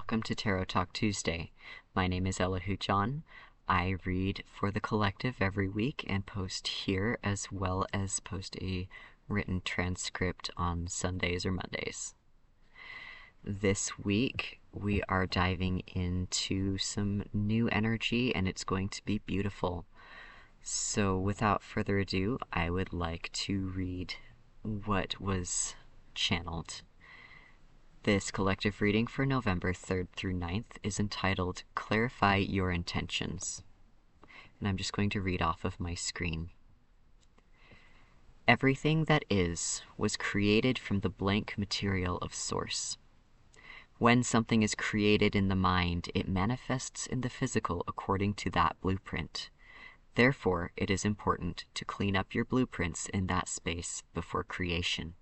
welcome to Tarot Talk Tuesday. My name is Elihu John. I read for the collective every week and post here, as well as post a written transcript on Sundays or Mondays. This week we are diving into some new energy, and it's going to be beautiful. So without further ado, I would like to read what was channeled. This collective reading for November 3rd through 9th is entitled Clarify Your Intentions. And I'm just going to read off of my screen. Everything that is was created from the blank material of Source. When something is created in the mind, it manifests in the physical according to that blueprint. Therefore, it is important to clean up your blueprints in that space before creation.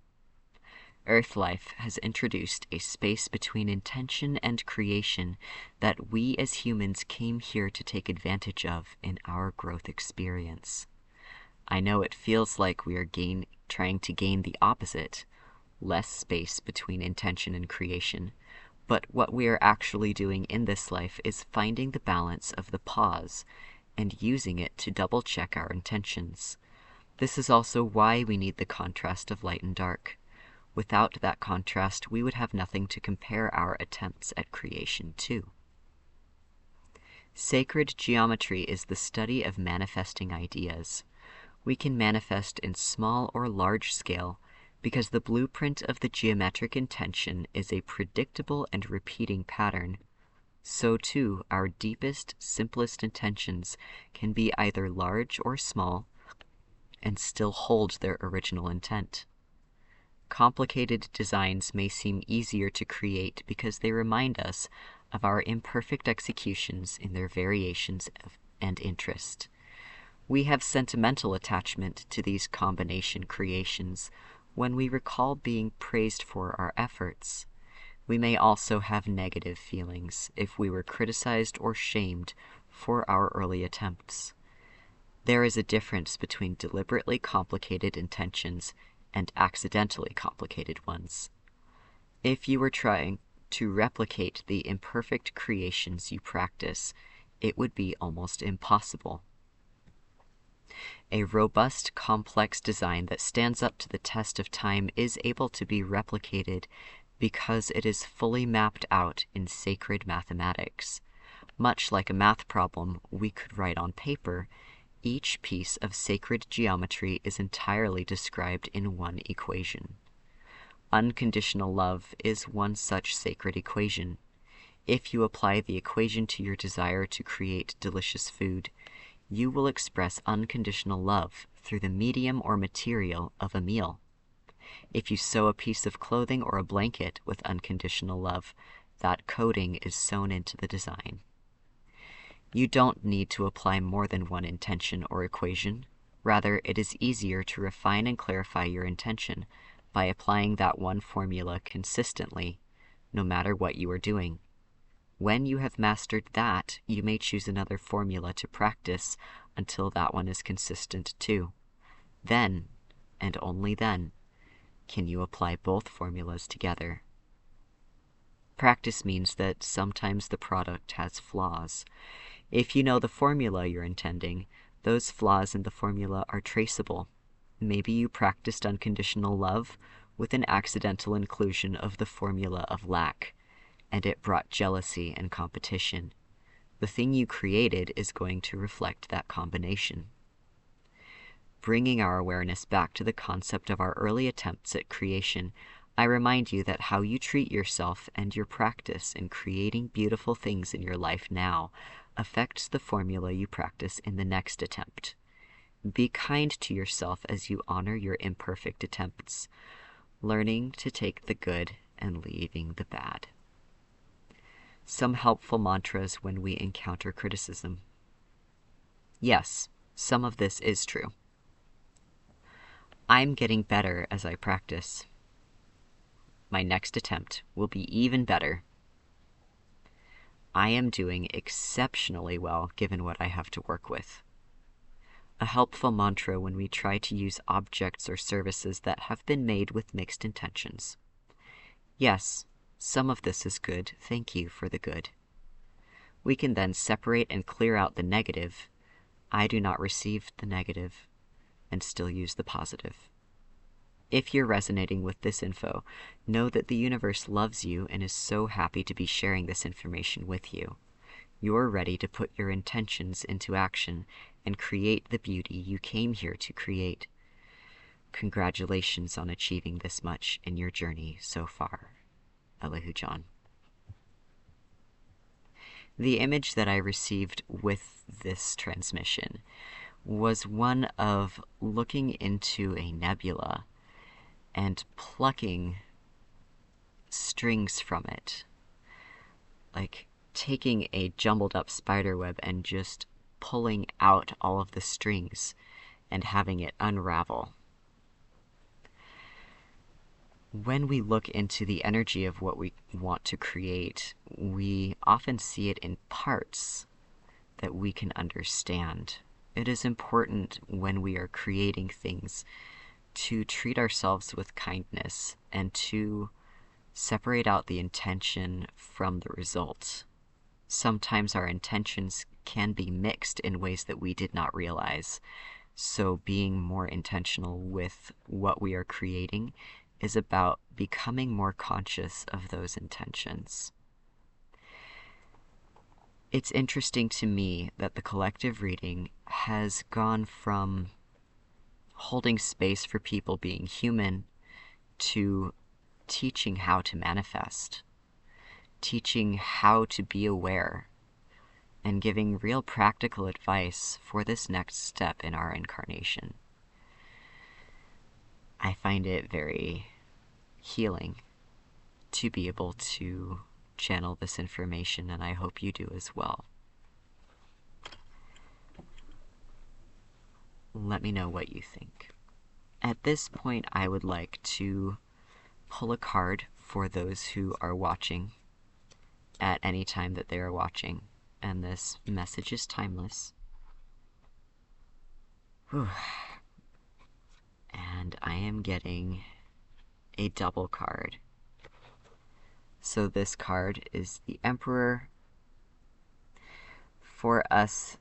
Earth life has introduced a space between intention and creation that we as humans came here to take advantage of in our growth experience. I know it feels like we are trying to gain the opposite, less space between intention and creation, but what we are actually doing in this life is finding the balance of the pause and using it to double-check our intentions. This is also why we need the contrast of light and dark. Without that contrast, we would have nothing to compare our attempts at creation to. Sacred geometry is the study of manifesting ideas. We can manifest in small or large scale because the blueprint of the geometric intention is a predictable and repeating pattern. So too, our deepest, simplest intentions can be either large or small and still hold their original intent. Complicated designs may seem easier to create because they remind us of our imperfect executions in their variations and interest. We have sentimental attachment to these combination creations when we recall being praised for our efforts. We may also have negative feelings if we were criticized or shamed for our early attempts. There is a difference between deliberately complicated intentions and accidentally complicated ones. If you were trying to replicate the imperfect creations you practice, it would be almost impossible. A robust, complex design that stands up to the test of time is able to be replicated because it is fully mapped out in sacred mathematics. Much like a math problem we could write on paper, each piece of sacred geometry is entirely described in one equation. Unconditional love is one such sacred equation. If you apply the equation to your desire to create delicious food, you will express unconditional love through the medium or material of a meal. If you sew a piece of clothing or a blanket with unconditional love, that coating is sewn into the design. You don't need to apply more than one intention or equation. Rather, it is easier to refine and clarify your intention by applying that one formula consistently, no matter what you are doing. When you have mastered that, you may choose another formula to practice until that one is consistent too. Then, and only then, can you apply both formulas together. Practice means that sometimes the product has flaws. If you know the formula you're intending, those flaws in the formula are traceable. Maybe you practiced unconditional love with an accidental inclusion of the formula of lack, and it brought jealousy and competition. The thing you created is going to reflect that combination. Bringing our awareness back to the concept of our early attempts at creation, I remind you that how you treat yourself and your practice in creating beautiful things in your life now affects the formula you practice in the next attempt. Be kind to yourself as you honor your imperfect attempts, learning to take the good and leaving the bad. Some helpful mantras when we encounter criticism. Yes, some of this is true. I'm getting better as I practice. My next attempt will be even better. I am doing exceptionally well given what I have to work with. A helpful mantra when we try to use objects or services that have been made with mixed intentions. Yes, Some of this is good. Thank you for the good. We can then separate and clear out the negative. I do not receive the negative, and still use the positive. If you're resonating with this info, know that the universe loves you and is so happy to be sharing this information with you. You're ready to put your intentions into action and create the beauty you came here to create. Congratulations on achieving this much in your journey so far. Elihu John. The image that I received with this transmission was one of looking into a nebula and plucking strings from it. Like taking a jumbled up spider web and just pulling out all of the strings and having it unravel. When we look into the energy of what we want to create, we often see it in parts that we can understand. It is important when we are creating things to treat ourselves with kindness and to separate out the intention from the result. Sometimes our intentions can be mixed in ways that we did not realize. So being more intentional with what we are creating is about becoming more conscious of those intentions. It's interesting to me that the collective reading has gone from holding space for people being human to teaching how to manifest, teaching how to be aware, and giving real practical advice for this next step in our incarnation. I find it very healing to be able to channel this information, and I hope you do as well. Let me know what you think. At this point, I would like to pull a card for those who are watching at any time that they are watching, and this message is timeless. Whew. And I am getting a double card. So this card is the Emperor. For us,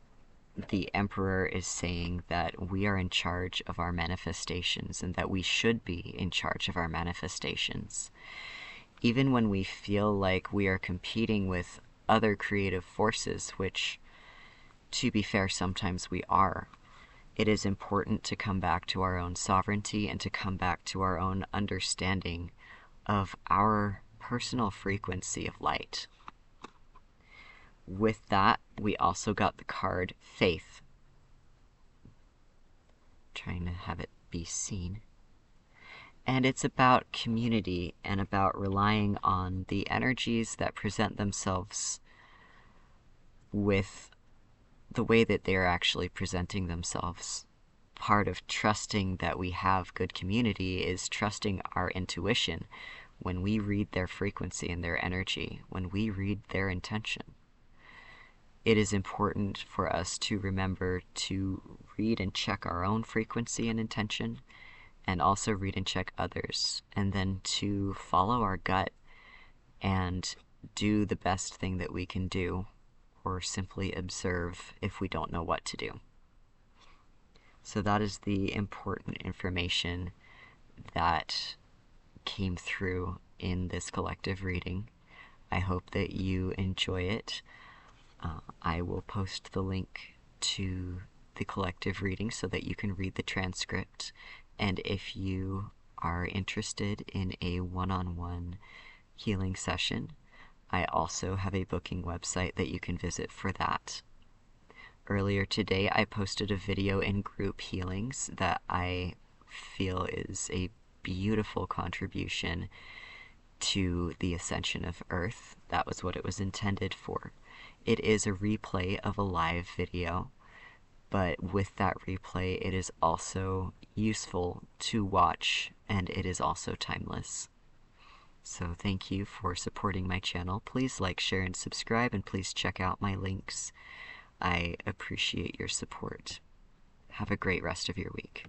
the Emperor is saying that we are in charge of our manifestations and that we should be in charge of our manifestations. Even when we feel like we are competing with other creative forces, which, to be fair, sometimes we are, it is important to come back to our own sovereignty and to come back to our own understanding of our personal frequency of light. With that, we also got the card Faith. Trying to have it be seen. And it's about community and about relying on the energies that present themselves with the way that they're actually presenting themselves. Part of trusting that we have good community is trusting our intuition when we read their frequency and their energy, when we read their intention. It is important for us to remember to read and check our own frequency and intention, and also read and check others, and then to follow our gut and do the best thing that we can do, or simply observe if we don't know what to do. So that is the important information that came through in this collective reading. I hope that you enjoy it. I will post the link to the collective reading so that you can read the transcript. And if you are interested in a one-on-one healing session, I also have a booking website that you can visit for that. Earlier today, I posted a video in group healings that I feel is a beautiful contribution to the ascension of Earth. That was what it was intended for. It is a replay of a live video, but with that replay, it is also useful to watch, and it is also timeless. So thank you for supporting my channel. Please like, share, and subscribe, and please check out my links. I appreciate your support. Have a great rest of your week.